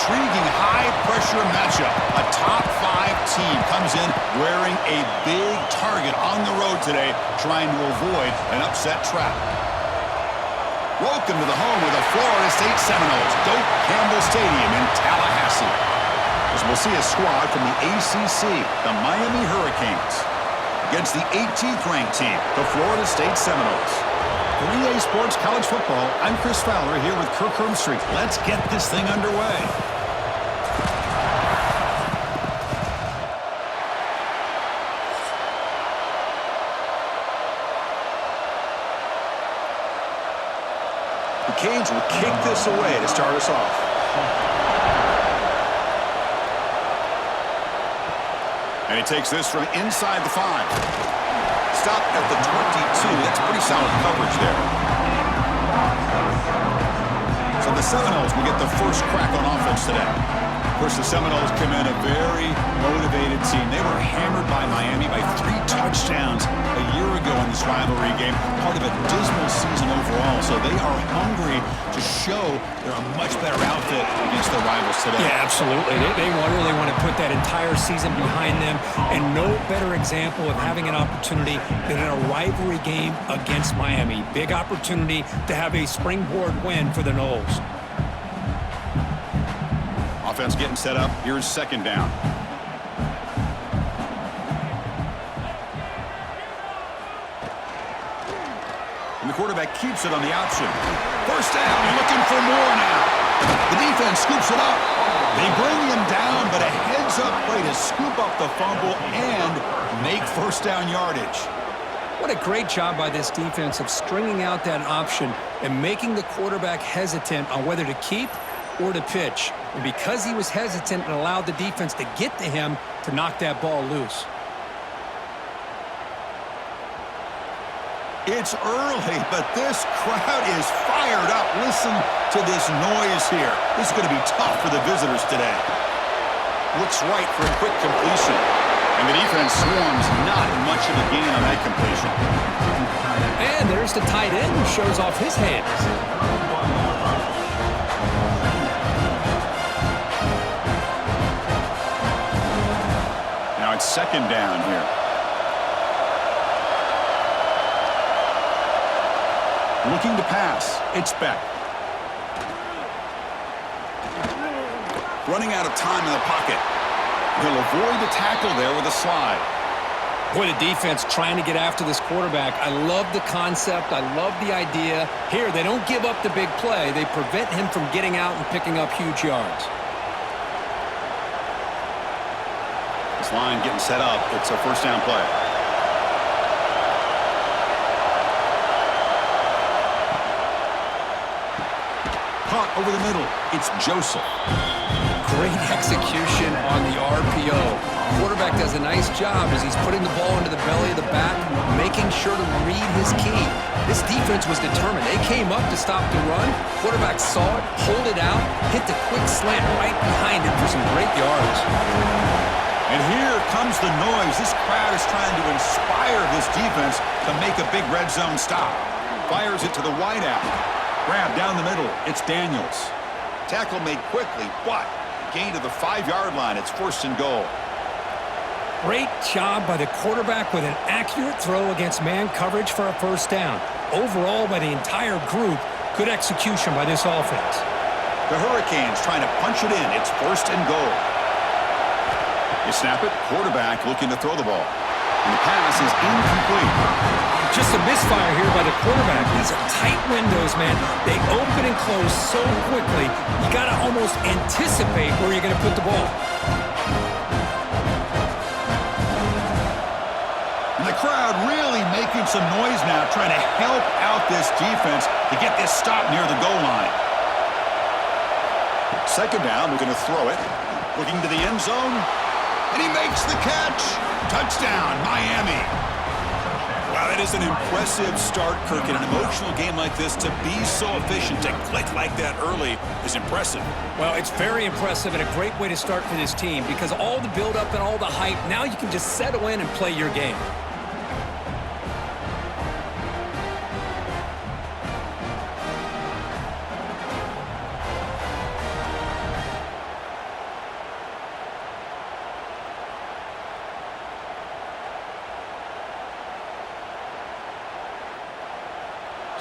intriguing high-pressure matchup. A top-5 team comes in wearing a big target on the road today, trying to avoid an upset trap. Welcome to the home of the Florida State Seminoles, Doak Campbell Stadium in Tallahassee. As we'll see a squad from the ACC, the Miami Hurricanes, against the 18th ranked team, the Florida State Seminoles. For EA Sports College Football, I'm Chris Fowler here with Kirk Herbstreit. Let's get this thing underway. The Canes will kick this away to start us off. And he takes this from inside the 5. Stop at the 22. That's pretty solid coverage there. So the Seminoles will get the first crack on offense today. Of course, the Seminoles come in a very motivated team. They were hammered by Miami by 3 touchdowns a year ago in this rivalry game, part of a dismal season overall. So they are hungry to show they're a much better outfit against their rivals today. Yeah, absolutely. They really want to put that entire season behind them, and no better example of having an opportunity than in a rivalry game against Miami. Big opportunity to have a springboard win for the Noles. Offense getting set up. Here's second down. And the quarterback keeps it on the option. First down, looking for more now. The defense scoops it up. They bring him down, but a heads-up play to scoop up the fumble and make first down yardage. What a great job by this defense of stringing out that option and making the quarterback hesitant on whether to keep or to pitch. And because he was hesitant, it allowed the defense to get to him to knock that ball loose. It's early, but this crowd is fired up. Listen to this noise here. This is going to be tough for the visitors today. Looks right for a quick completion. And the defense swarms, not much of a gain on that completion. And there's the tight end who shows off his hands. Now it's second down here. Looking to pass. It's Beck. Running out of time in the pocket. He'll avoid the tackle there with a slide. Boy, the defense trying to get after this quarterback. I love the concept. I love the idea. Here, they don't give up the big play. They prevent him from getting out and picking up huge yards. This line getting set up. It's a first down play. Caught over the middle. It's Joseph. Great execution on the RPO. Quarterback does a nice job as he's putting the ball into the belly of the back, making sure to read his key. This defense was determined. They came up to stop the run. Quarterback saw it, pulled it out, hit the quick slant right behind it for some great yards. And here comes the noise. This crowd is trying to inspire this defense to make a big red zone stop. Fires it to the wideout. Grab down the middle. It's Daniels. Tackle made quickly, but gain to the 5-yard line. It's first and goal. Great job by the quarterback with an accurate throw against man coverage for a first down. Overall, by the entire group, good execution by this offense. The Hurricanes trying to punch it in. It's first and goal. You snap it. Quarterback looking to throw the ball. And the pass is incomplete. Just a misfire here by the quarterback. These are tight windows, man. They open and close so quickly, you got to almost anticipate where you're going to put the ball. And the crowd really making some noise now, trying to help out this defense to get this stop near the goal line. Second down, we're going to throw it. Looking to the end zone. And he makes the catch. Touchdown, Miami. Wow, that is an impressive start, Kirk. In an emotional game like this, to be so efficient, to click like that early is impressive. Well, it's very impressive and a great way to start for this team because all the build-up and all the hype, now you can just settle in and play your game.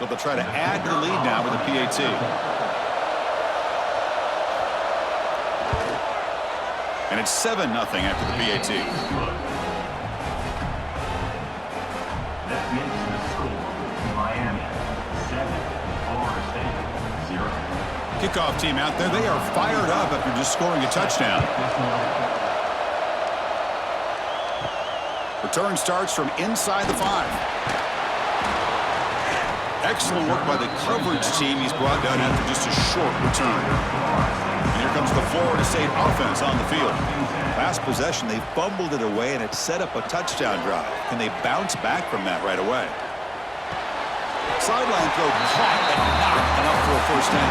So they'll try to add to the lead now with a PAT. And it's 7-0 after the PAT. That makes the score Miami 7, Florida State 0. Kickoff team out there. They are fired up after just scoring a touchdown. Return starts from inside the 5. Excellent work by the coverage team. He's brought down after just a short return. And here comes the Florida State offense on the field. Last possession, they fumbled it away, and it set up a touchdown drive. Can they bounce back from that right away? Sideline throw caught, but not enough for a first down.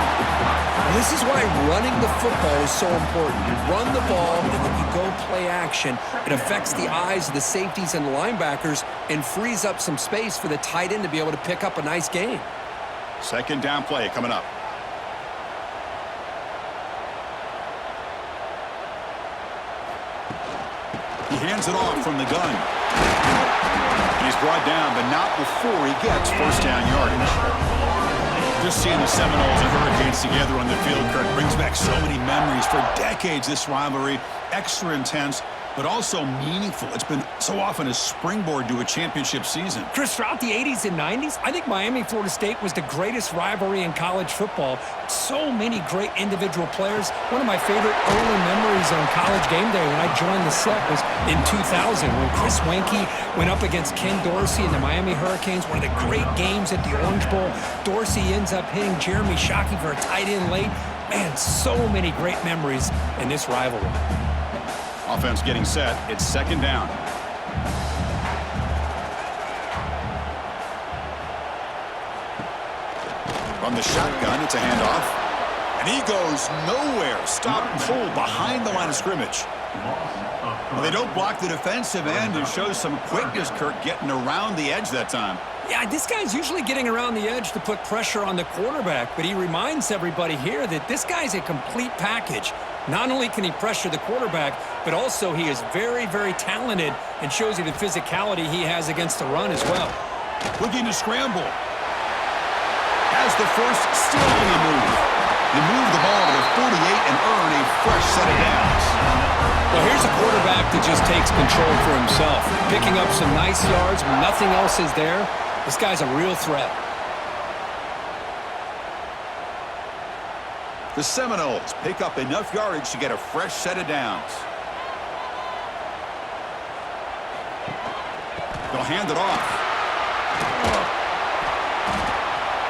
Well, this is why running the football is so important. You run the ball, and then you go play action. It affects the eyes of the safeties and the linebackers and frees up some space for the tight end to be able to pick up a nice gain. Second down play coming up. He hands it off from the gun. And he's brought down, but not before he gets first down yardage. Just seeing the Seminoles and Hurricanes together on the field, Kirk, brings back so many memories. For decades, this rivalry, extra intense, but also meaningful. It's been so often a springboard to a championship season. Chris, throughout the 80s and 90s, I think Miami-Florida State was the greatest rivalry in college football. So many great individual players. One of my favorite early memories on College Game Day when I joined the set was in 2000 when Chris Weinke went up against Ken Dorsey and the Miami Hurricanes. One of the great games at the Orange Bowl. Dorsey ends up hitting Jeremy Shockey for a tight end late. Man, so many great memories in this rivalry. Offense getting set. It's second down. From the shotgun, it's a handoff. And he goes nowhere. Stop cold behind the line of scrimmage. Well, they don't block the defensive end and shows some quickness, Kirk, getting around the edge that time. Yeah, this guy's usually getting around the edge to put pressure on the quarterback, but he reminds everybody here that this guy's a complete package. Not only can he pressure the quarterback, but also he is very, very talented and shows you the physicality he has against the run as well. Looking to scramble. Has the first, still on the move. They move the ball to the 48 and earn a fresh set of downs. Well, here's a quarterback that just takes control for himself, picking up some nice yards when nothing else is there. This guy's a real threat. The Seminoles pick up enough yardage to get a fresh set of downs. They'll hand it off.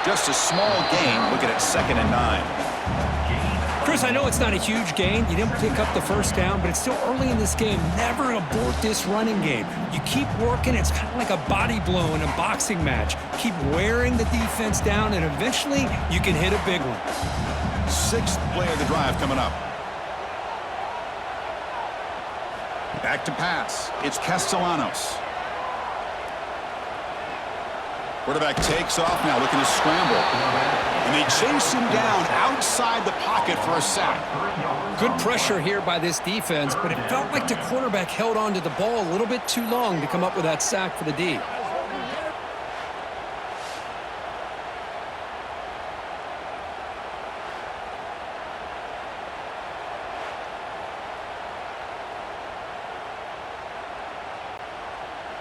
Just a small gain. Looking at 2nd and 9. Chris, I know it's not a huge gain. You didn't pick up the first down, but it's still early in this game. Never abort this running game. You keep working. It's kind of like a body blow in a boxing match. Keep wearing the defense down, and eventually you can hit a big one. 6th play of the drive coming up. Back to pass. It's Castellanos. Quarterback takes off now, looking to scramble. And they chase him down outside the pocket for a sack. Good pressure here by this defense, but it felt like the quarterback held on to the ball a little bit too long to come up with that sack for the D.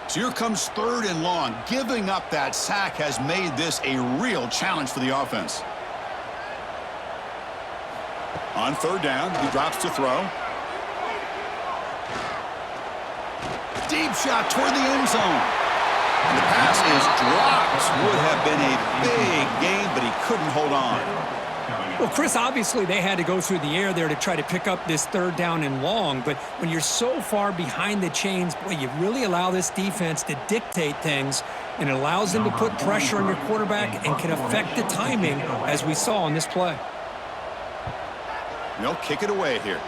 So here comes 3rd and long. Giving up that sack has made this a real challenge for the offense. On 3rd down, he drops to throw. Deep shot toward the end zone. And the pass is dropped. Would have been a big gain, but he couldn't hold on. Well, Chris, obviously they had to go through the air there to try to pick up this 3rd down and long, but when you're so far behind the chains, boy, you really allow this defense to dictate things, and it allows them to put pressure on your quarterback and can affect the timing, as we saw on this play. They'll kick it away here.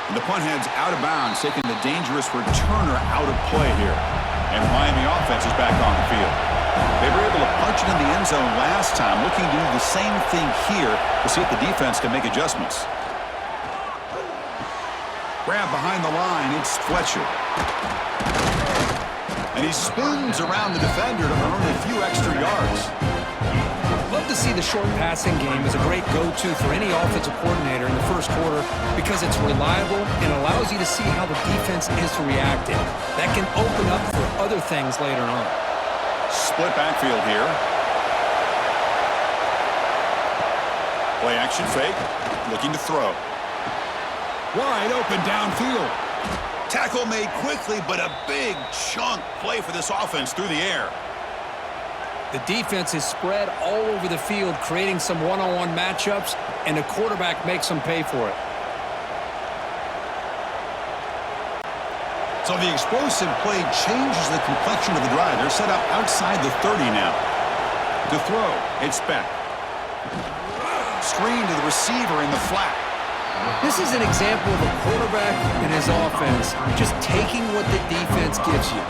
And the punt heads out of bounds, taking the dangerous returner out of play here. And the Miami offense is back on the field. They were able to punch it in the end zone last time, looking to do the same thing here to see if the defense can make adjustments. Grab behind the line, it's Fletcher. And he spins around the defender to earn a few extra yards. see the short passing game as a great go-to for any offensive coordinator in the first quarter because it's reliable and allows you to see how the defense is reacting. That can open up for other things later on. Split backfield here. Play action fake. Looking to throw. Wide open downfield. Tackle made quickly, but a big chunk play for this offense through the air. The defense is spread all over the field, creating some one-on-one matchups, and the quarterback makes them pay for it. So the explosive play changes the complexion of the drive. They're set up outside the 30 now. To throw, it's back. Screen to the receiver in the flat. This is an example of a quarterback and his offense just taking what the defense gives you.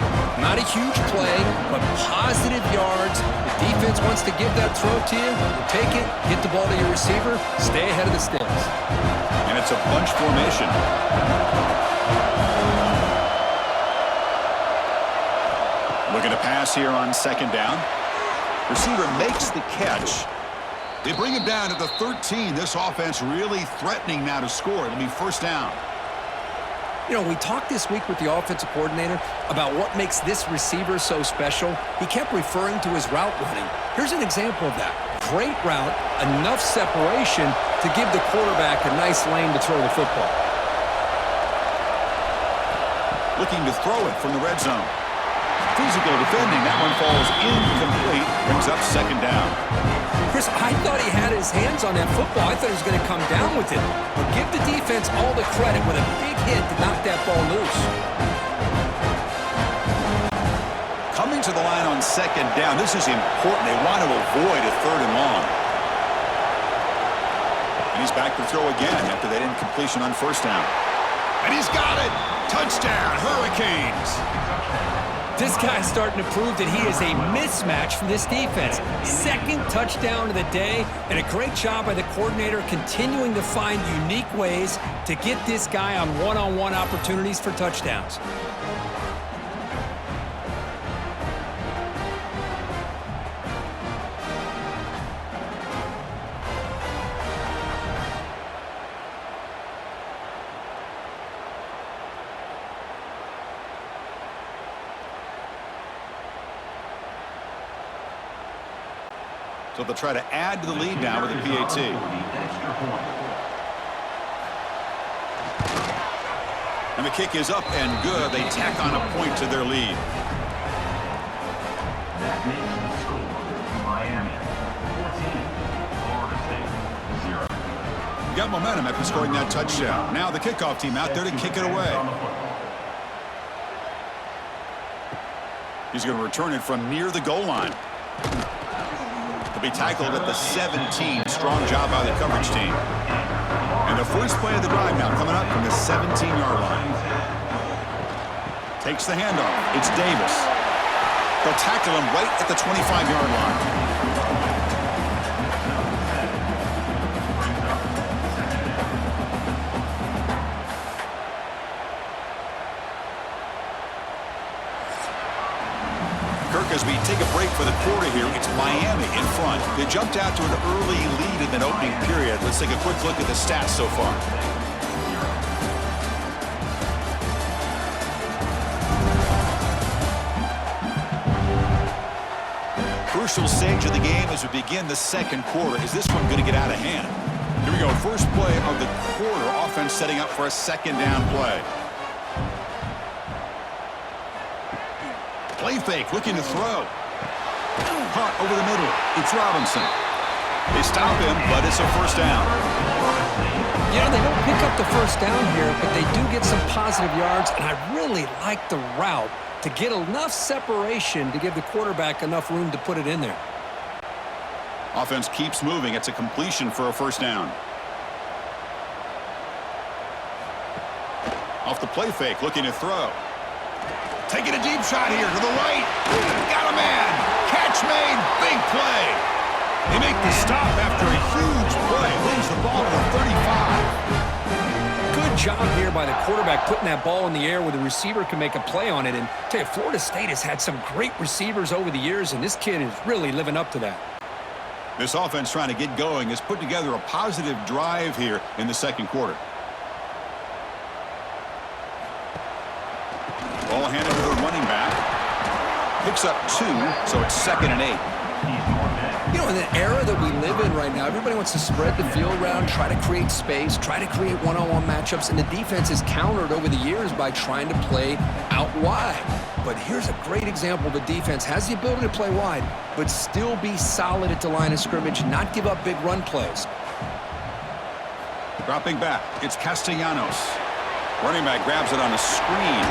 Not a huge play, but positive yards. The defense wants to give that throw to you. You take it, get the ball to your receiver, stay ahead of the sticks. And it's a bunch formation. Looking to pass here on second down. Receiver makes the catch. They bring him down to the 13. This offense really threatening now to score. It'll be first down. You know, we talked this week with the offensive coordinator about what makes this receiver so special. He kept referring to his route running. Here's an example of that. Great route, enough separation to give the quarterback a nice lane to throw the football. Looking to throw it from the red zone. Physical defending. That one falls incomplete. Brings up second down. Chris, I thought he had his hands on that football. I thought he was going to come down with it. But give the defense all the credit with a big hit to knock that ball loose. Coming to the line on second down. This is important. They want to avoid a third and long. And he's back to throw again after that incompletion on first down. And he's got it. Touchdown, Hurricanes. This guy's starting to prove that he is a mismatch for this defense. Second touchdown of the day, and a great job by the coordinator continuing to find unique ways to get this guy on one-on-one opportunities for touchdowns. So they'll try to add to the lead now with a PAT. And the kick is up and good. They tack on a point to their lead. That makes the score Miami 14, Florida State 0. Got momentum after scoring that touchdown. Now the kickoff team out there to kick it away. He's going to return it from near the goal line. Be tackled at the 17. Strong job by the coverage team. And the first play of the drive now coming up from the 17-yard line. Takes the handoff. It's Davis. They'll tackle him right at the 25-yard line. As we take a break for the quarter here, it's Miami in front. They jumped out to an early lead in that opening period. Let's take a quick look at the stats so far. Crucial stage of the game as we begin the second quarter. Is this one going to get out of hand? Here we go. First play of the quarter. Offense setting up for a second down play. Play fake, looking to throw. Caught over the middle. It's Robinson. They stop him, but it's a first down. Yeah, they don't pick up the first down here, but they do get some positive yards, and I really like the route to get enough separation to give the quarterback enough room to put it in there. Offense keeps moving. It's a completion for a first down. Off the play fake, looking to throw. Taking a deep shot here to the right. Got a man. Catch made. Big play. They make the stop after a huge play. Moves the ball to the 35. Good job here by the quarterback putting that ball in the air where the receiver can make a play on it. And I tell you, Florida State has had some great receivers over the years, and this kid is really living up to that. This offense trying to get going has put together a positive drive here in the second quarter. Ball handed to the running back. Picks up 2, so it's 2nd and 8. You know, in the era that we live in right now, everybody wants to spread the field around, try to create space, try to create one-on-one matchups, and the defense is countered over the years by trying to play out wide. But here's a great example. The defense has the ability to play wide, but still be solid at the line of scrimmage, not give up big run plays. Dropping back, it's Castellanos. Running back grabs it on a screen.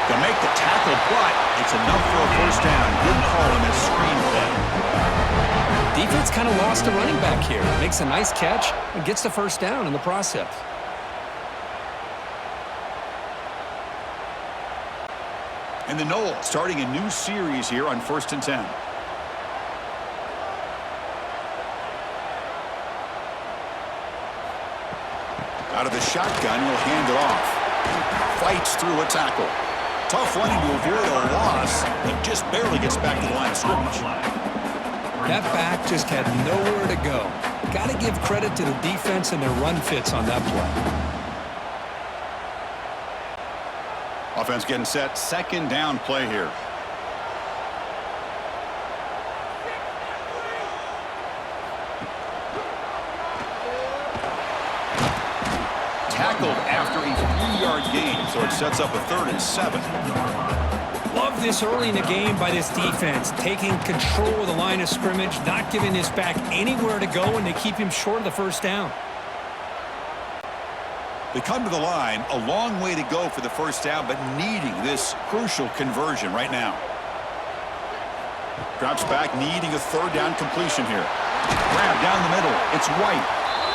They'll make the tackle, but it's enough for a first down. Good call on this screen play. Defense kind of lost a running back here. Makes a nice catch and gets the first down in the process. And the Noles starting a new series here on 1st and 10. Out of the shotgun, he'll hand it off. Fights through a tackle. Tough running to avoid a loss. He just barely gets back to the line of scrimmage. That back just had nowhere to go. Got to give credit to the defense and their run fits on that play. Offense getting set. 2nd down play here. Tackled after a 3-yard gain, so it sets up a 3rd and 7. Love this early in the game by this defense, taking control of the line of scrimmage, not giving this back anywhere to go, and they keep him short of the first down. They come to the line, a long way to go for the first down, but needing this crucial conversion right now. Drops back, needing a 3rd down completion here. Grab down the middle. It's White.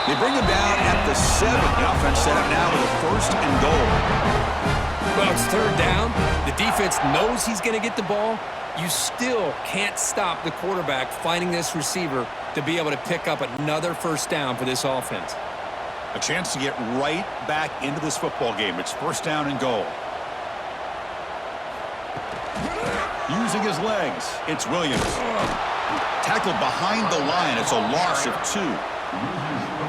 They bring him down at the 7. The offense set up now with a 1st and goal. Well, it's 3rd down. The defense knows he's going to get the ball. You still can't stop the quarterback finding this receiver to be able to pick up another first down for this offense. A chance to get right back into this football game. It's 1st down and goal. Using his legs, it's Williams. Tackled behind the line. It's a loss of 2.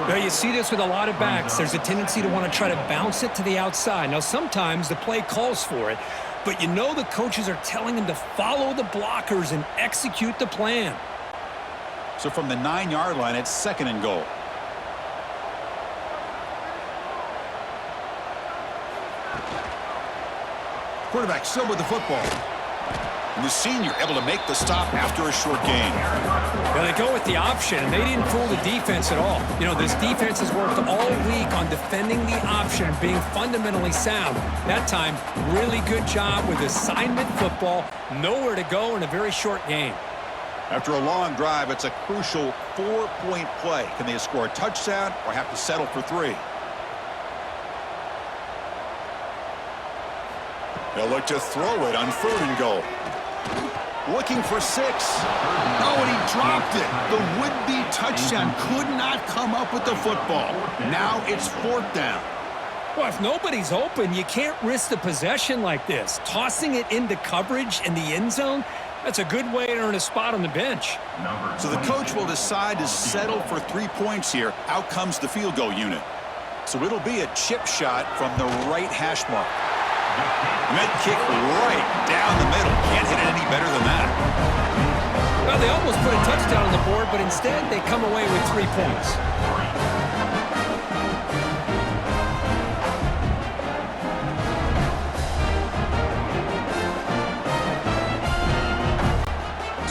Now, you see this with a lot of backs. There's a tendency to want to try to bounce it to the outside. Now, sometimes the play calls for it, but you know the coaches are telling them to follow the blockers and execute the plan. So from the 9-yard line, it's 2nd and goal. Quarterback still with the football. And the senior able to make the stop after a short gain. Now they go with the option, and they didn't fool the defense at all. You know, this defense has worked all week on defending the option and being fundamentally sound. That time, really good job with assignment football. Nowhere to go in a very short game. After a long drive, it's a crucial 4-point play. Can they score a touchdown or have to settle for 3? They'll look to throw it on 3rd and goal. Looking for 6. Oh, and he dropped it. The would-be touchdown could not come up with the football. Now it's 4th down. Well, if nobody's open, you can't risk the possession like this. Tossing it into coverage in the end zone, that's a good way to earn a spot on the bench. So the coach will decide to settle for 3 points here. Out comes the field goal unit. So it'll be a chip shot from the right hash mark. And that kick right down the middle. Can't hit it any better than that. Well, they almost put a touchdown on the board, but instead they come away with 3 points.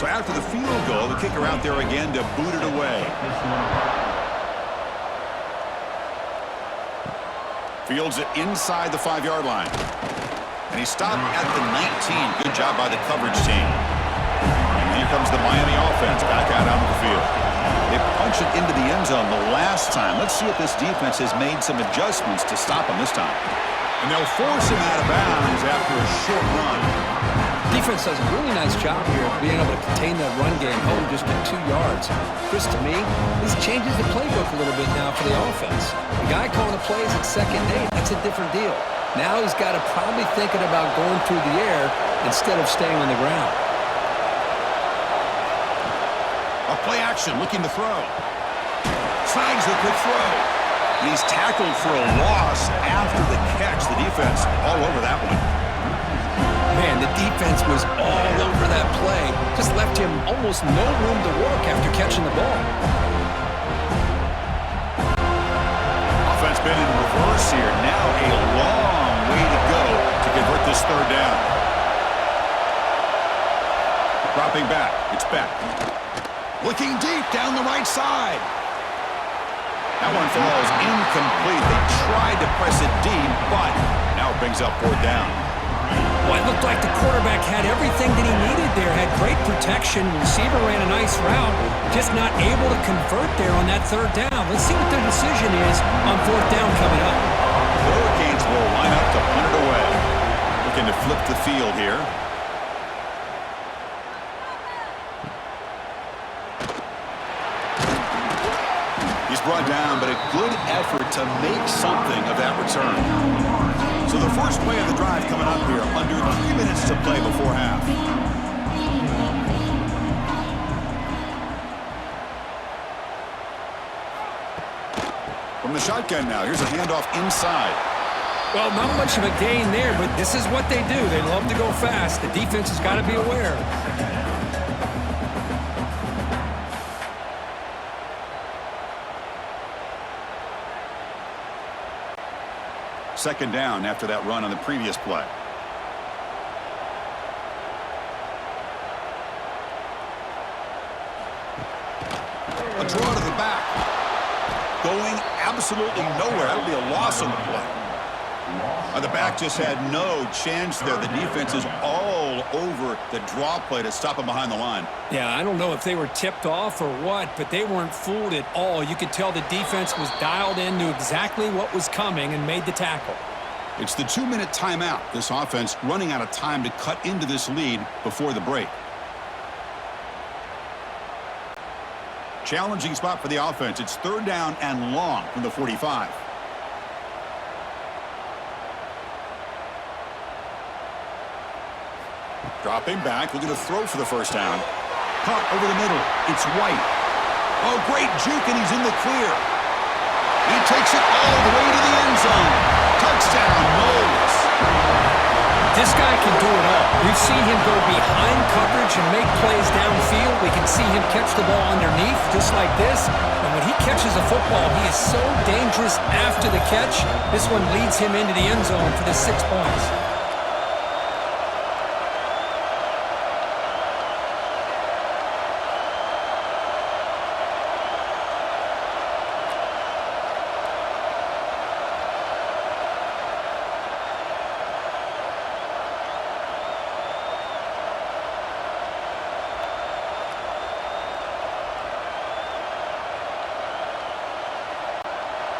So after the field goal, the kicker out there again to boot it away. Fields it inside the 5-yard line. And he stopped at the 19. Good job by the coverage team. And here comes the Miami offense back out onto the field. They punched it into the end zone the last time. Let's see if this defense has made some adjustments to stop him this time. And they'll force him out of bounds after a short run. Defense does a really nice job here of being able to contain that run game home just at 2 yards. Chris, to me, this changes the playbook a little bit now for the offense. The guy calling the plays at 2nd and 8, that's a different deal. Now he's got to probably thinking about going through the air instead of staying on the ground. A Play action, looking to throw. Snags the quick throw. He's tackled for a loss after the catch. The defense all over that one. Man, the defense was all over that play. Just left him almost no room to work after catching the ball. Offense been in reverse here. Now a long way to go to convert this third down. Dropping back. It's back. Looking deep down the right side. That one falls incomplete. They tried to press it deep, but now it brings up fourth down. Well, it looked like the quarterback had everything that he needed there. Had great protection. Receiver ran a nice route. Just not able to convert there on that third down. Let's see what their decision is on fourth down coming up. The Hurricanes will line up to punt it away. Looking to flip the field here. He's brought down, but a good effort to make something of that return. So the first play of the drive coming up here, under 3 minutes to play before half. From the shotgun now, here's a handoff inside. Well, not much of a gain there, but this is what they do. They love to go fast. The defense has got to be aware. Second down after that run on the previous play. A draw to the back. Going absolutely nowhere. That'll be a loss on the play. The back just had no chance there. The defense is all over the draw play to stop him behind the line. Yeah, I don't know if they were tipped off or what, but they weren't fooled at all. You could tell the defense was dialed in, knew exactly what was coming, and made the tackle. It's the 2-minute timeout. This offense running out of time to cut into this lead before the break. Challenging spot for the offense. It's third down and long from the 45. Dropping back, looking to throw for the first down. Caught over the middle. It's White. Oh, great juke, and he's in the clear. He takes it all the way to the end zone. Touchdown, Knowles. This guy can do it all. We've seen him go behind coverage and make plays downfield. We can see him catch the ball underneath, just like this. And when he catches a football, he is so dangerous after the catch. This one leads him into the end zone for the 6 points.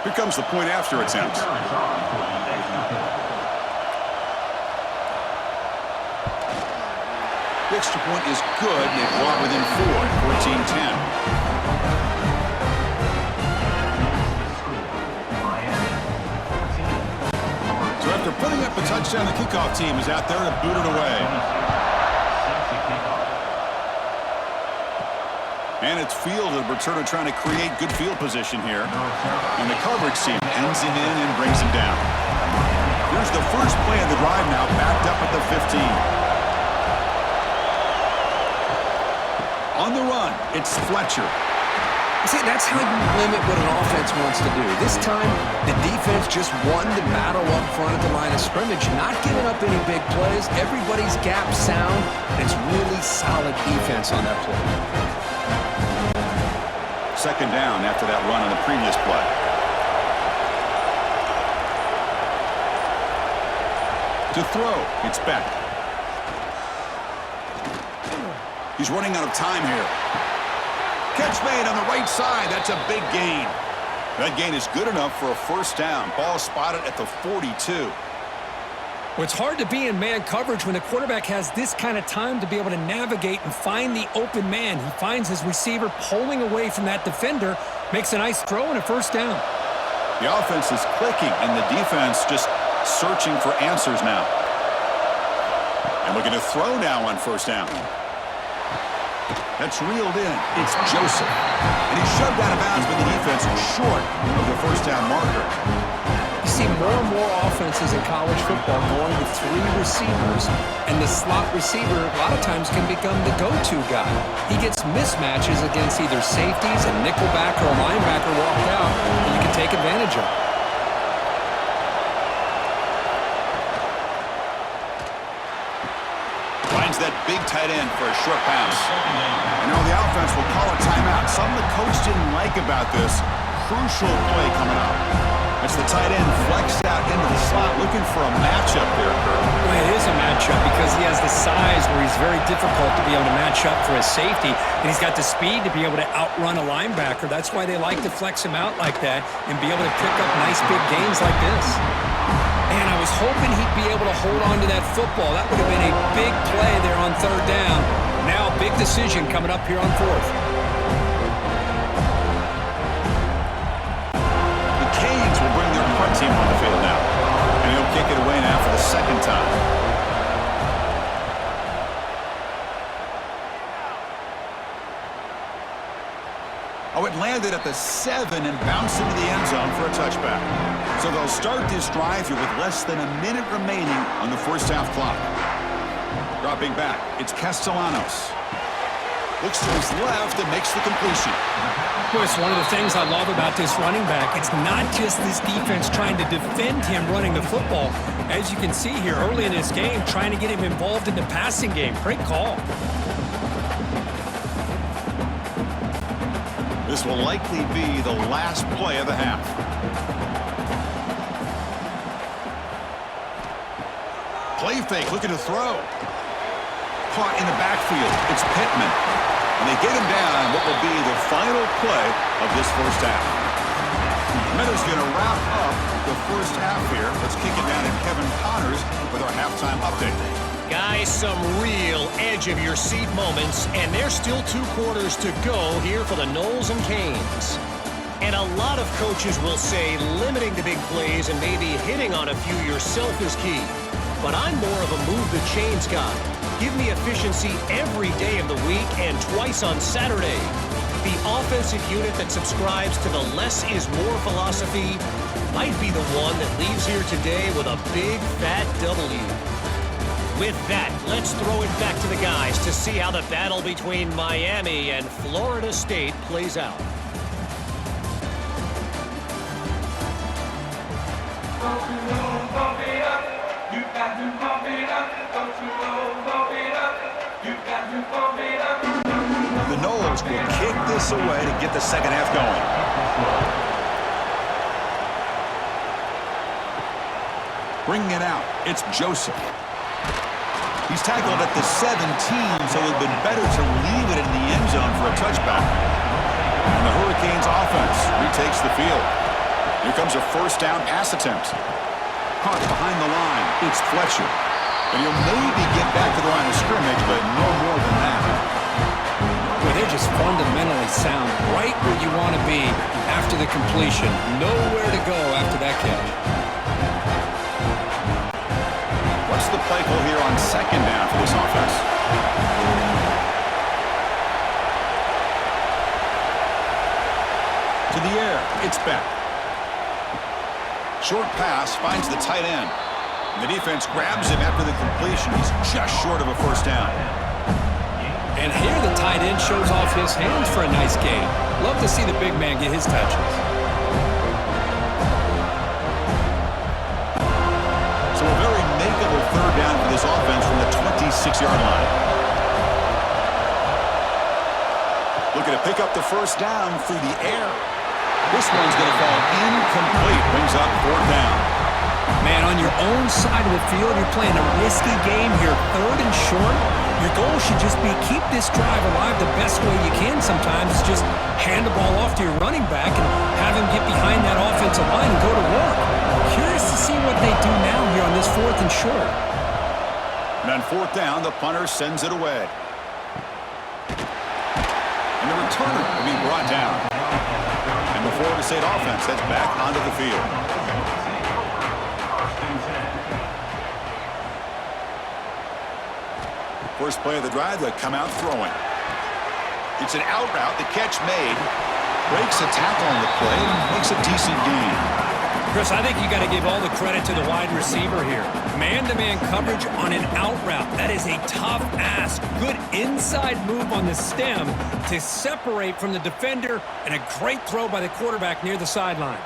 Here comes the point after attempt. The extra point is good. They brought within 4, 14-10. So after putting up a touchdown, the kickoff team is out there to boot it away. And it's field, the returner trying to create good field position here. And the coverage team ends him in and brings him down. Here's the first play of the drive now, backed up at the 15. On the run, it's Fletcher. See, that's how you limit what an offense wants to do. This time, the defense just won the battle up front at the line of scrimmage, not giving up any big plays. Everybody's gap sound, and it's really solid defense on that play. Second down after that run on the previous play. To throw, it's Beck. He's running out of time here. Catch made on the right side. That's a big gain. That gain is good enough for a first down. Ball spotted at the 42. Well, it's hard to be in man coverage when the quarterback has this kind of time to be able to navigate and find the open man. He finds his receiver pulling away from that defender, makes a nice throw and a first down. The offense is clicking, and the defense just searching for answers now. And looking to throw now on first down. That's reeled in. It's Joseph. And he's shoved out of bounds by the defense short of the first down marker. You see more and more offenses in college football going with 3 receivers, and the slot receiver a lot of times can become the go-to guy. He gets mismatches against either safeties, a nickelback, or a linebacker walked out, and you can take advantage of it. Finds that big tight end for a short pass. And now the offense will call a timeout. Something the coach didn't like about this. Crucial play coming up. It's the tight end flexed out into the slot, looking for a matchup there, Kurt. Well, it is a matchup because he has the size where he's very difficult to be able to match up for his safety, and he's got the speed to be able to outrun a linebacker. That's why they like to flex him out like that and be able to pick up nice big gains like this. And I was hoping he'd be able to hold on to that football. That would have been a big play there on 3rd down. Now a big decision coming up here on 4th. Will bring their punt team on the field now. And he'll kick it away now for the 2nd time. Oh, it landed at the 7 and bounced into the end zone for a touchback. So they'll start this drive here with less than a minute remaining on the first half clock. Dropping back, it's Castellanos. Looks to his left and makes the completion. Boy, it's one of the things I love about this running back. It's not just this defense trying to defend him running the football. As you can see here early in this game, trying to get him involved in the passing game. Great call. This will likely be the last play of the half. Play fake, looking to throw. Caught in the backfield. It's Pittman. And they get him down on what will be the final play of this first half. Meadows going to wrap up the first half here. Let's kick it down to Kevin Connors with our halftime update. Guys, some real edge-of-your-seat moments, and there's still 2 quarters to go here for the Noles and Canes. And a lot of coaches will say limiting the big plays and maybe hitting on a few yourself is key. But I'm more of a move-the-chains guy. Give me efficiency every day of the week and twice on Saturday. The offensive unit that subscribes to the less is more philosophy might be the one that leaves here today with a big, fat W. With that, let's throw it back to the guys to see how the battle between Miami and Florida State plays out. The Noles will kick this away to get the second half going. Bringing it out, it's Joseph. He's tackled at the 17, so it would have been better to leave it in the end zone for a touchback. And the Hurricanes offense retakes the field. Here comes a first down pass attempt. Caught behind the line, it's Fletcher. And he'll maybe get back to the line of scrimmage, but no more than that. Well, they're just fundamentally sound, right where you want to be after the completion. Nowhere to go after that catch. What's the play call here on second down for this offense? To the air, it's Beck. Short pass finds the tight end. And the defense grabs him after the completion. He's just short of a first down. And here the tight end shows off his hands for a nice gain. Love to see the big man get his touches. So a very makeable third down for this offense from the 26-yard line. Looking to pick up the first down through the air. This one's going to fall incomplete. Brings up 4th down. Man, on your own side of the field, you're playing a risky game here, 3rd and short. Your goal should just be keep this drive alive the best way you can sometimes. Just hand the ball off to your running back and have him get behind that offensive line and go to work. Curious to see what they do now here on this 4th and short. And on 4th down, the punter sends it away. And the returner will be brought down. And the Florida State offense heads back onto the field. First play of the drive, they come out throwing. It's an out route. The catch made. Breaks a tackle on the play and makes a decent gain. Chris, I think you got to give all the credit to the wide receiver here. Man-to-man coverage on an out route. That is a tough ask. Good inside move on the stem to separate from the defender, and a great throw by the quarterback near the sideline.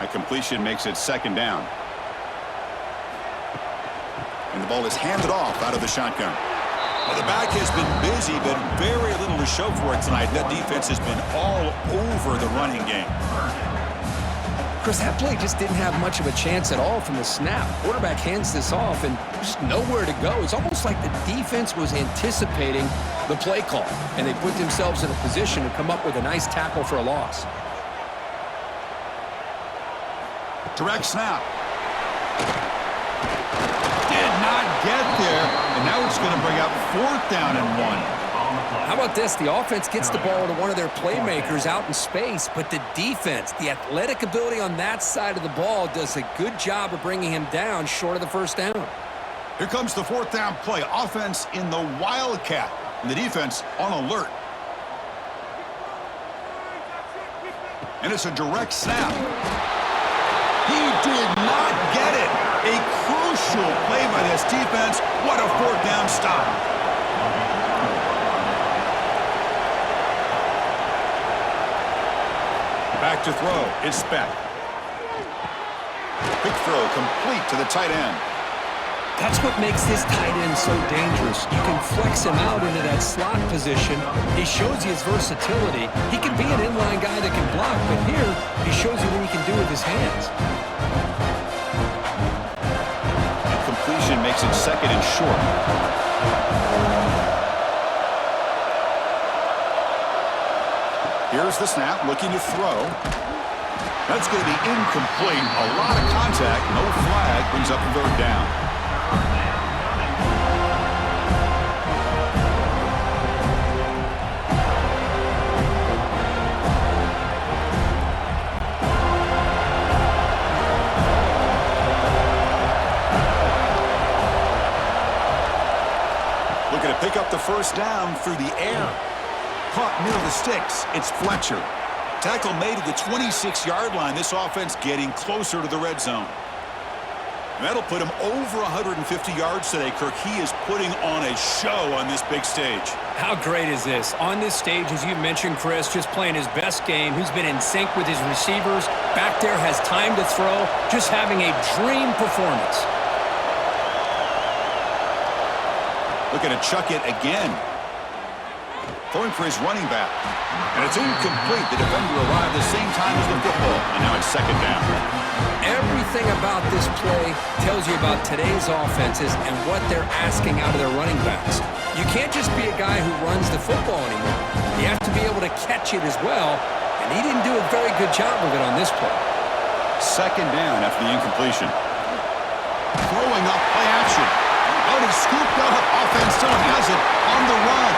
A completion makes it second down. And the ball is handed off out of the shotgun. Well, the back has been busy, but very little to show for it tonight. That defense has been all over the running game. Chris, that play just didn't have much of a chance at all from the snap. Quarterback hands this off, and just nowhere to go. It's almost like the defense was anticipating the play call, and they put themselves in a position to come up with a nice tackle for a loss. Direct snap. Did not get there, and now it's going to bring up 4th down and 1. How about this? The offense gets the ball to one of their playmakers out in space, but the defense, the athletic ability on that side of the ball, does a good job of bringing him down short of the first down. Here comes the 4th down play. Offense in the Wildcat, and the defense on alert. And it's a direct snap. He did not get it. A crucial play by this defense. What a 4th down stop. Back to throw. It's Beck. Quick throw complete to the tight end. That's what makes this tight end so dangerous. You can flex him out into that slot position. He shows you his versatility. He can be an inline guy that can block, but here he shows you what he can do with his hands. And completion makes it second and short. Here's the snap, looking to throw. That's going to be incomplete. A lot of contact, no flag, brings up the 3rd down. Looking to pick up the 1st down through the air. Caught near the sticks. It's Fletcher. Tackle made at the 26-yard line. This offense getting closer to the red zone. And that'll put him over 150 yards today, Kirk. He is putting on a show on this big stage. How great is this? On this stage, as you mentioned, Chris, just playing his best game. He's been in sync with his receivers. Back there, has time to throw. Just having a dream performance. Looking to chuck it again. Throwing for his running back. And it's incomplete. The defender arrived the same time as the football. And now it's second down. Everything about this play tells you about today's offenses and what they're asking out of their running backs. You can't just be a guy who runs the football anymore. You have to be able to catch it as well. And he didn't do a very good job of it on this play. Second down after the incompletion. Throwing up play action. Oh, he scooped up. Offense still has it on the run.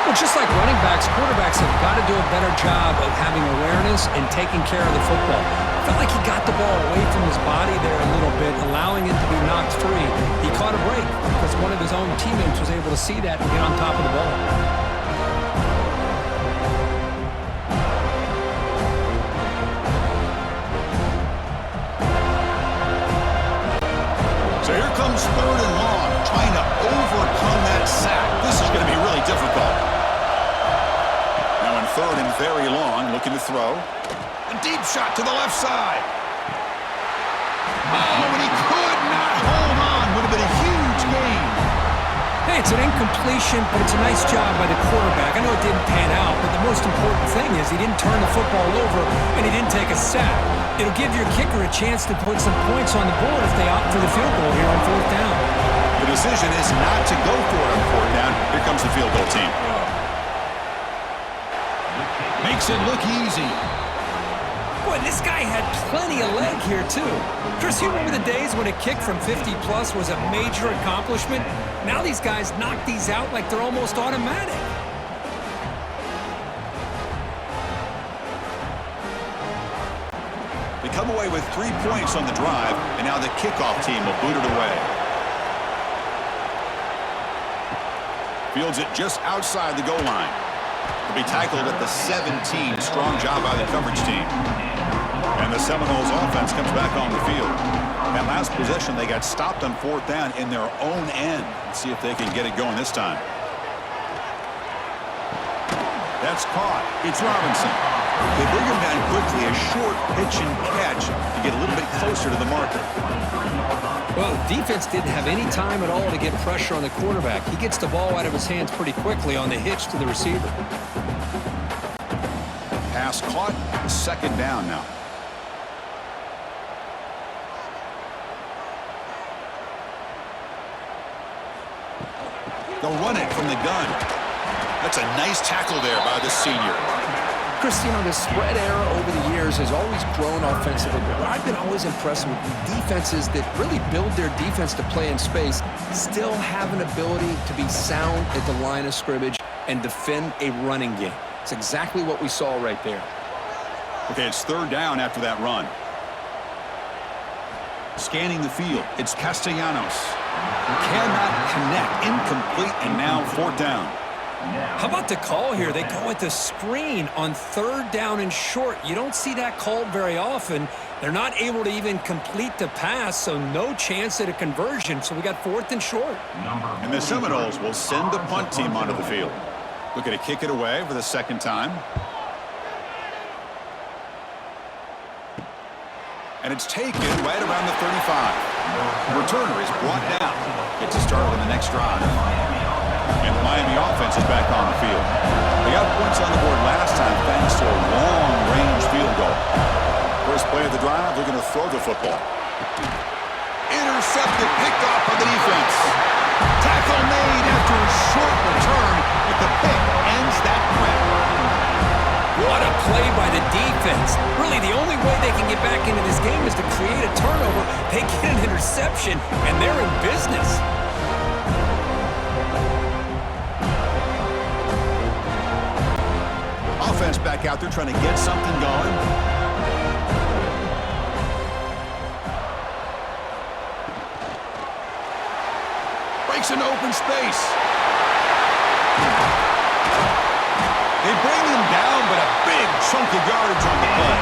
Well, just like running backs, quarterbacks have got to do a better job of having awareness and taking care of the football. Felt like he got the ball away from his body there a little bit, allowing it to be knocked free. He caught a break because one of his own teammates was able to see that and get on top of the ball. So here comes 3rd and long, trying to overcome that sack. This is going to be really difficult. Now in 3rd and very long, looking to throw. A deep shot to the left side. Oh, and he could not hold on. Would have been a huge gain. Hey, it's an incompletion, but it's a nice job by the quarterback. I know it didn't pan out, but the most important thing is he didn't turn the football over and he didn't take a sack. It'll give your kicker a chance to put some points on the board if they opt for the field goal here on 4th down. The decision is not to go for it on 4th down. Here comes the field goal team. Makes it look easy. Boy, this guy had plenty of leg here, too. Chris, you remember the days when a kick from 50-plus was a major accomplishment? Now these guys knock these out like they're almost automatic. They come away with 3 points on the drive, and now the kickoff team will boot it away. Fields it just outside the goal line. To be tackled at the 17. Strong job by the coverage team. And the Seminoles offense comes back on the field. That last possession, they got stopped on 4th down in their own end. Let's see if they can get it going this time. That's caught. It's Robinson. They bring him down quickly. A short pitch and catch to get a little bit closer to the marker. Well, the defense didn't have any time at all to get pressure on the quarterback. He gets the ball out of his hands pretty quickly on the hitch to the receiver. Pass caught. 2nd down now. They'll run it from the gun. That's a nice tackle there by the senior. Chris, you know, the spread era over the years has always grown offensively, but what I've been always impressed with defenses that really build their defense to play in space still have an ability to be sound at the line of scrimmage and defend a running game. It's exactly what we saw right there. Okay, it's 3rd down after that run. Scanning the field, it's Castellanos. Cannot connect, incomplete, and now 4th down. How about the call here? They go with the screen on 3rd down and short. You don't see that called very often. They're not able to even complete the pass, so no chance at a conversion. So we got 4th and short. And the Seminoles will send the punt team onto the field. Looking to kick it away for the 2nd time. And it's taken right around the 35. The returner is brought down. Gets a start on the next drive. And the Miami offense is back on the field. They got points on the board last time thanks to a long-range field goal. First play of the drive, they're going to throw the football. Intercepted, picked off by the defense. Tackle made after a short return, but the pick ends that threat. What a play by the defense. Really, the only way they can get back into this game is to create a turnover. They get an interception, and they're in business. Offense back out there trying to get something going. Breaks an open space. They bring him down, but a big chunk of yardage on the play.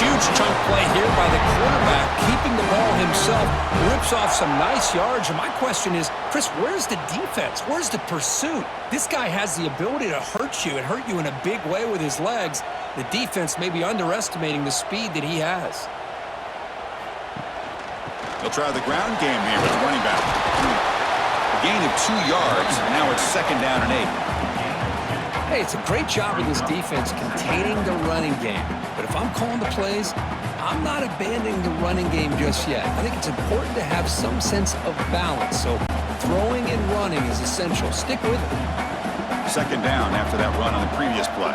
Huge chunk play here by the quarterback, keeping the ball himself, rips off some nice yards. And my question is, Chris, where's the defense? Where's the pursuit? This guy has the ability to hurt you and hurt you in a big way with his legs. The defense may be underestimating the speed that he has. They'll try the ground game here with the running back. A gain of 2 yards, and now it's 2nd down and 8. Hey, it's a great job of this defense containing the running game. But if I'm calling the plays, I'm not abandoning the running game just yet. I think it's important to have some sense of balance. So throwing and running is essential. Stick with it. 2nd down after that run on the previous play.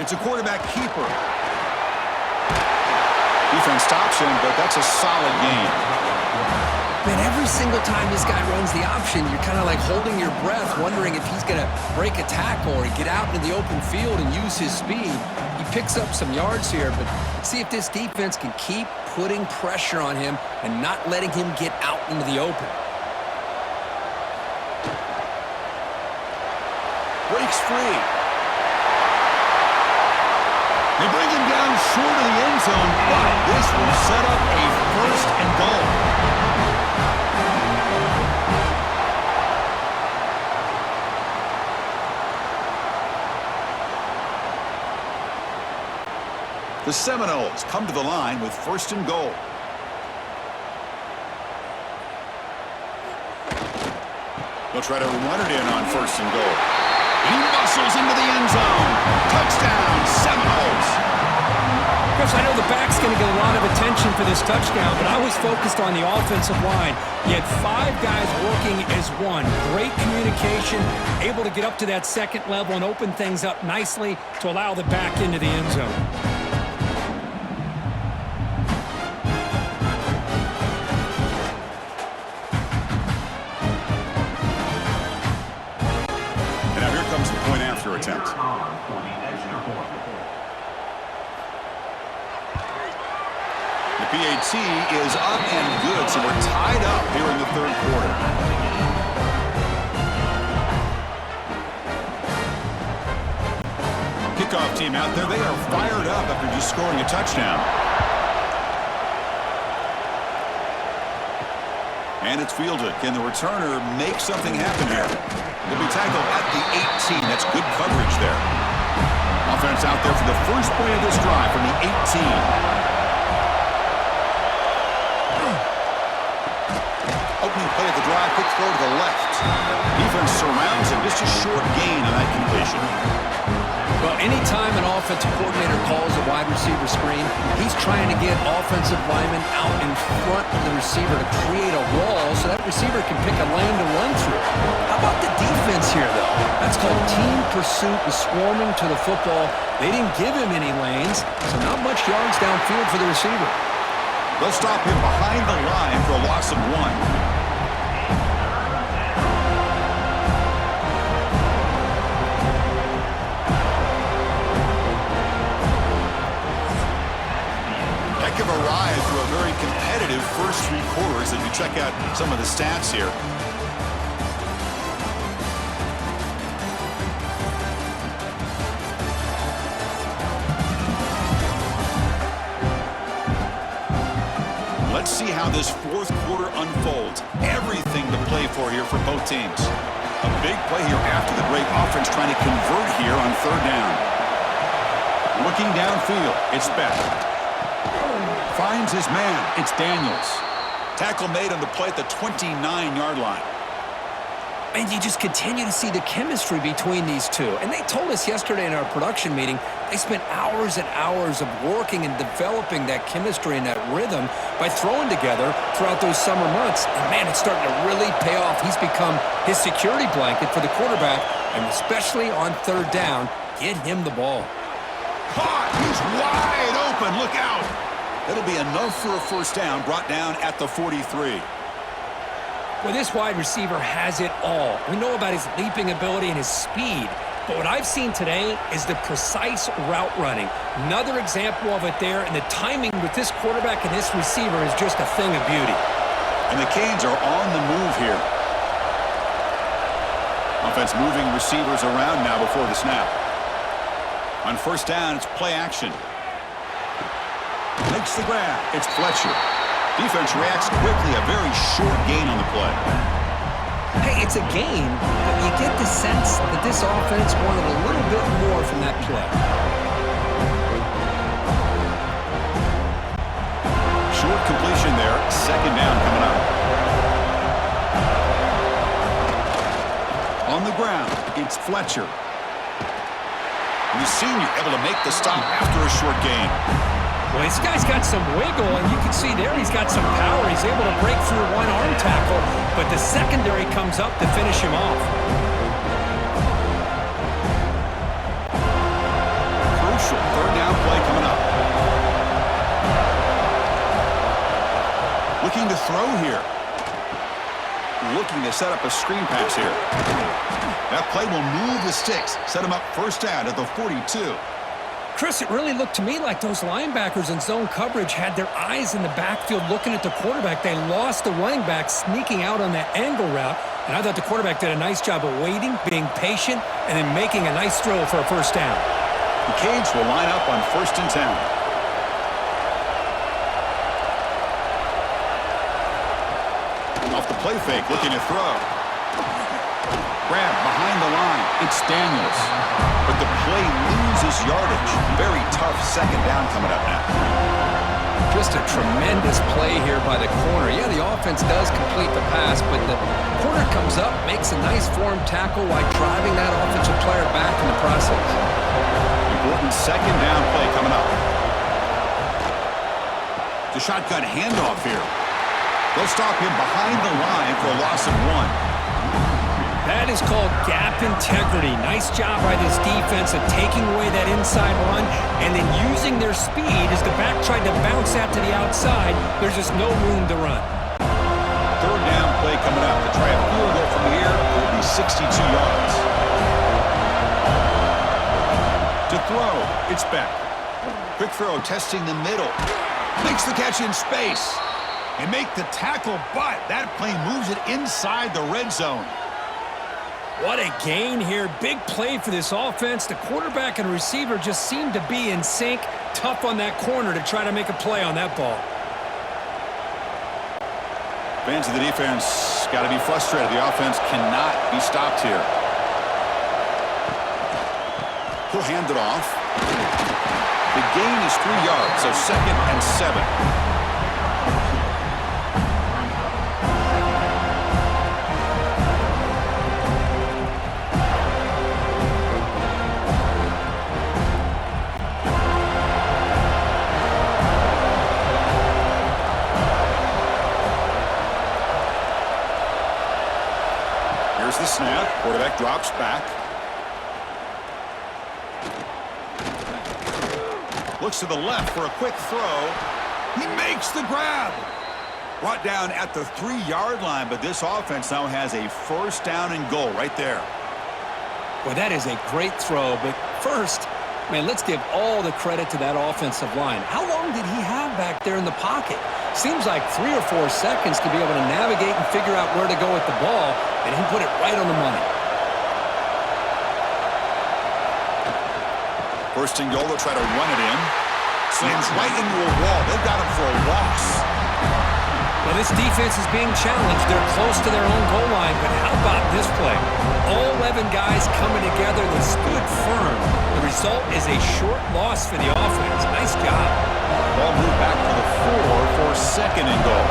It's a quarterback keeper. Defense stops him, but that's a solid gain. Man, every single time this guy runs the option, you're kind of like holding your breath, wondering if he's going to break a tackle or get out into the open field and use his speed. He picks up some yards here, but see if this defense can keep putting pressure on him and not letting him get out into the open. Breaks free. They bring him down short of the end zone, but this will set up a 1st and goal. The Seminoles come to the line with 1st and goal. They'll try to run it in on 1st and goal. He muscles into the end zone. Touchdown, Seminoles. Chris, I know the back's going to get a lot of attention for this touchdown, but I was focused on the offensive line. You had 5 guys working as one. Great communication, able to get up to that 2nd level and open things up nicely to allow the back into the end zone. Attempt. The PAT is up and good, so we're tied up here in the 3rd quarter. kickoff team out there. They are fired up after just scoring a touchdown. And it's fielded. Can the returner make something happen here? He'll be tackled at the 18. That's good coverage there. Offense out there for the first play of this drive from the 18. Opening play of the drive, quick throw to the left. Defense surrounds him. Just a short gain on that completion. Well, anytime an offensive coordinator calls a wide receiver screen, he's trying to get offensive linemen out in front of the receiver to create a wall so that receiver can pick a lane to run through. How about the defense here, though? That's called team pursuit and swarming to the football. They didn't give him any lanes, so not much yards downfield for the receiver. They'll stop him behind the line for a loss of 1. Of a ride through a very competitive first 3 quarters as we check out some of the stats here. Let's see how this fourth quarter unfolds. Everything to play for here for both teams. A big play here after the great offense trying to convert here on 3rd down. Looking downfield, it's Beck. Finds his man. It's Daniels. Tackle made on the play at the 29-yard line. And you just continue to see the chemistry between these two. And they told us yesterday in our production meeting, they spent hours and hours of working and developing that chemistry and that rhythm by throwing together throughout those summer months. And, man, it's starting to really pay off. He's become his security blanket for the quarterback, and especially on 3rd down, get him the ball. Caught. He's wide open. Look out. That'll be enough for a first down, brought down at the 43. Well, this wide receiver has it all. We know about his leaping ability and his speed, but what I've seen today is the precise route running. Another example of it there, and the timing with this quarterback and this receiver is just a thing of beauty. And the Canes are on the move here. Offense moving receivers around now before the snap. On 1st down, it's play action. Makes the grab. It's Fletcher. Defense reacts quickly. A very short gain on the play. Hey, it's a game, but you get the sense that this offense wanted a little bit more from that play. Short completion there. 2nd down coming up. On the ground, it's Fletcher. And the senior able to make the stop after a short gain. Well, this guy's got some wiggle, and you can see there he's got some power. He's able to break through one arm tackle, but the secondary comes up to finish him off. Crucial 3rd down play coming up. Looking to throw here. Looking to set up a screen pass here. That play will move the sticks. Set him up 1st down at the 42. Chris, it really looked to me like those linebackers in zone coverage had their eyes in the backfield looking at the quarterback. They lost the running back sneaking out on that angle route, and I thought the quarterback did a nice job of waiting, being patient, and then making a nice throw for a 1st down. The Canes will line up on 1st and 10. Off the play fake, looking to throw. Grab behind the line. It's Daniels. But the play loses yardage. Very tough 2nd down coming up now. Just a tremendous play here by the corner. Yeah, the offense does complete the pass, but the corner comes up, makes a nice form tackle while driving that offensive player back in the process. Important 2nd down play coming up. The shotgun handoff here. They'll stop him behind the line for a loss of 1. That is called gap integrity. Nice job by this defense of taking away that inside run and then using their speed as the back tried to bounce out to the outside. There's just no room to run. 3rd down play coming up. To try a field goal from here, it will be 62 yards. To throw, it's Beck. Quick throw, testing the middle. Makes the catch in space. And make the tackle, but that play moves it inside the red zone. What a gain here. Big play for this offense. The quarterback and receiver just seem to be in sync. Tough on that corner to try to make a play on that ball. Fans of the defense got to be frustrated. The offense cannot be stopped here. He'll hand it off. The gain is 3 yards, so 2nd and 7. Here's the snap. Quarterback drops back. Looks to the left for a quick throw. He makes the grab. Brought down at the 3-yard line, but this offense now has a 1st down and goal right there. Well, that is a great throw, but first, man, let's give all the credit to that offensive line. How long did he have back there in the pocket? Seems like 3 or 4 seconds to be able to navigate and figure out where to go with the ball, and he put it right on the money. 1st and goal, they'll try to run it in. Slams right into a wall. They've got him for a loss. Well, this defense is being challenged. They're close to their own goal line, but how about this play? All 11 guys coming together. They stood firm. The result is a short loss for the offense. Nice job. Ball moved back to the 4 for 2nd and goal.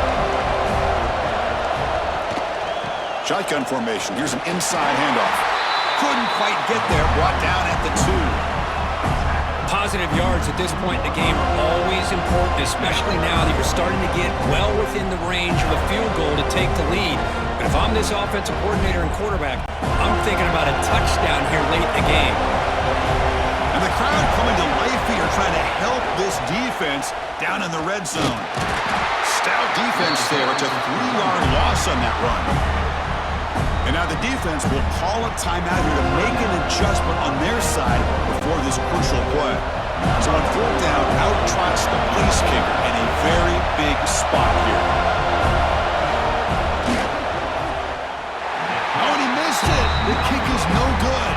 Shotgun formation. Here's an inside handoff. Couldn't quite get there. Brought down at the 2. Positive yards at this point in the game are always important, especially now that you're starting to get well within the range of a field goal to take the lead. But if I'm this offensive coordinator and quarterback, I'm thinking about a touchdown here late in the game. And the crowd coming to life here, trying to help this defense down in the red zone. Stout defense there. It's a 3-yard loss on that run. And now the defense will call a timeout here to make an adjustment on their side before this crucial play. So on 4th down, out trots the place kicker in a very big spot here. Oh, and he missed it. The kick is no good.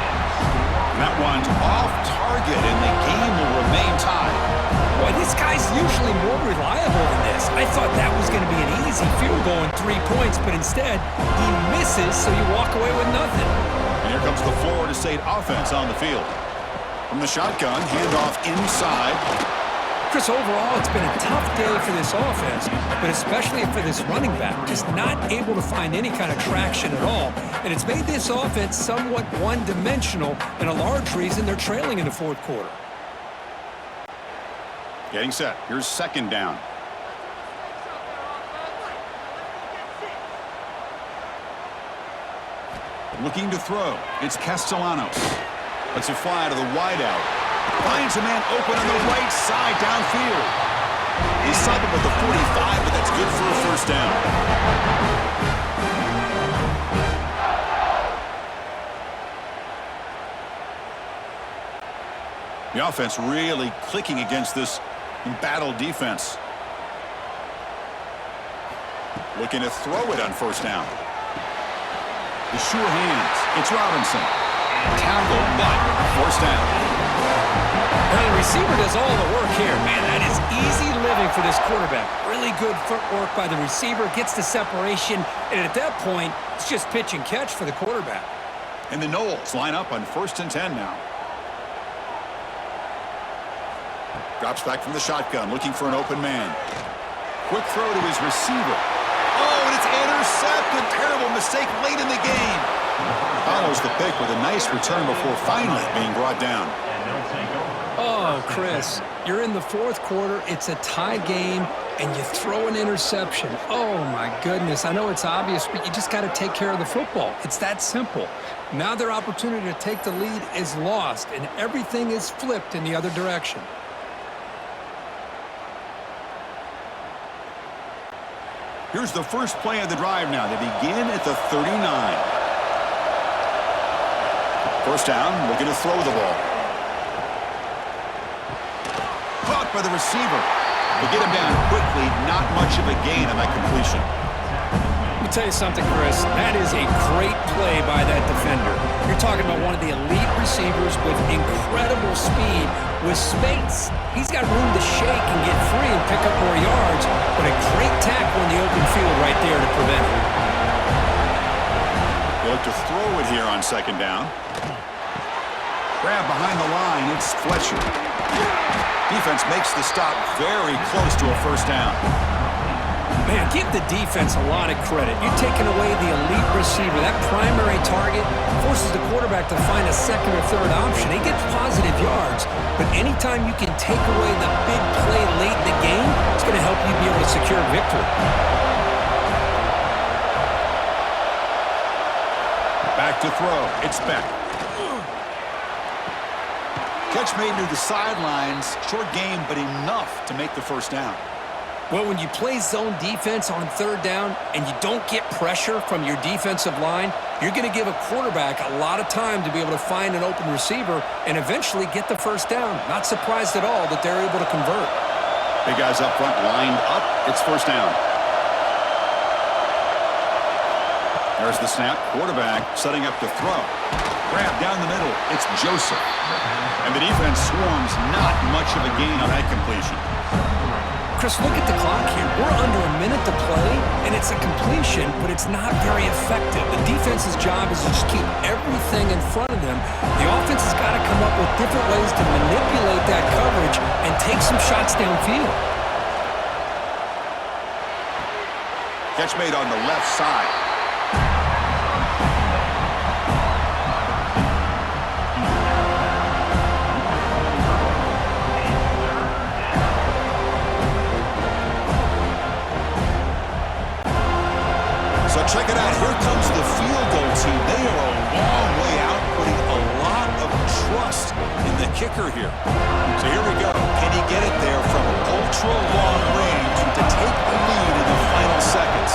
And that one's off target, and the game will remain tied. Boy, this guy's usually more reliable than this. I thought that was going to be an easy field goal and 3 points, but instead, he misses, so you walk away with nothing. And here comes the Florida State offense on the field. From the shotgun, handoff inside. Chris, overall, it's been a tough day for this offense, but especially for this running back, just not able to find any kind of traction at all. And it's made this offense somewhat one-dimensional, and a large reason they're trailing in the 4th quarter. Getting set. Here's 2nd down. Looking to throw. It's Castellanos. Lets it fly to the wideout. Finds a man open on the right side downfield. He's stopped with the 45, but that's good for a 1st down. The offense really clicking against this embattled defense. Looking to throw it on 1st down. The sure hands. It's Robinson. Tackled, but 1st down. Now the receiver does all the work here. Man, that is easy living for this quarterback. Really good footwork by the receiver. Gets the separation. And at that point, it's just pitch and catch for the quarterback. And the Noles line up on 1st and 10 now. Drops back from the shotgun, looking for an open man. Quick throw to his receiver. Oh, and it's intercepted. Terrible mistake late in the game. Follows the pick with a nice return before finally being brought down. Oh, Chris, you're in the 4th quarter. It's a tie game, and you throw an interception. Oh, my goodness. I know it's obvious, but you just got to take care of the football. It's that simple. Now their opportunity to take the lead is lost, and everything is flipped in the other direction. Here's the first play of the drive now. They begin at the 39. 1st down, looking to throw the ball. Caught by the receiver. They get him down quickly. Not much of a gain on that completion. Let me tell you something, Chris. That is a great play by that defender. You're talking about one of the elite receivers with incredible speed, with space. He's got room to shake and get free and pick up more yards, but a great tackle in the open field right there to prevent it. They look to throw it here on second down. Grab behind the line. It's Fletcher. Defense makes the stop very close to a first down. Man, give the defense a lot of credit. You're taking away the elite receiver. That primary target forces the quarterback to find a second or third option. He gets positive yards, but anytime you can take away the big play late in the game, it's going to help you be able to secure victory. Back to throw. It's Beck. Catch made near the sidelines. Short game, but enough to make the first down. Well, when you play zone defense on third down and you don't get pressure from your defensive line, you're going to give a quarterback a lot of time to be able to find an open receiver and eventually get the first down. Not surprised at all that they're able to convert. Big guys up front lined up. It's first down. There's the snap. Quarterback setting up to throw. Grab down the middle. It's Joseph. And the defense swarms. Not much of a gain on that completion. Chris, look at the clock here. We're under a minute to play, and it's a completion, but it's not very effective. The defense's job is to just keep everything in front of them. The offense has got to come up with different ways to manipulate that coverage and take some shots downfield. Catch made on the left side. So check it out. Here comes the field goal team. They are a long way out, putting a lot of trust in the kicker here. So here we go. Can he get it there from ultra-long range to take the lead in the final seconds?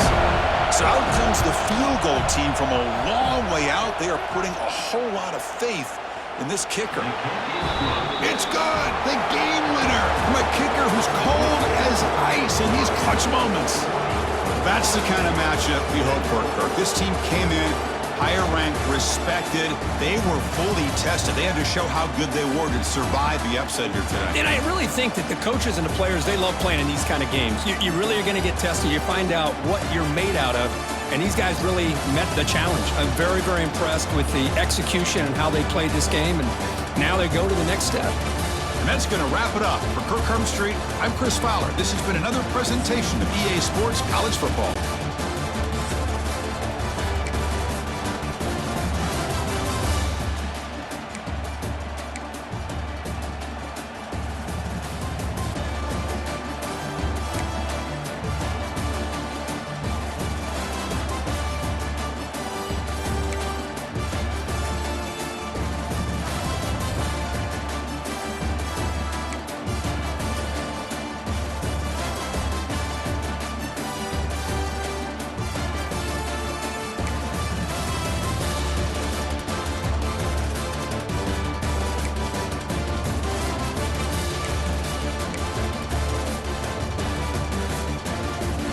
So out comes the field goal team from a long way out. They are putting a whole lot of faith in this kicker. It's good. The game winner from a kicker who's cold as ice in these clutch moments. That's the kind of matchup we hope for, Kirk. This team came in, higher ranked, respected. They were fully tested. They had to show how good they were to survive the upset here today. And I really think that the coaches and the players, they love playing in these kind of games. You really are going to get tested. You find out what you're made out of. And these guys really met the challenge. I'm very, very impressed with the execution and how they played this game. And now they go to the next step. And that's going to wrap it up. For Kirk Herbstreit, I'm Chris Fowler. This has been another presentation of EA Sports College Football.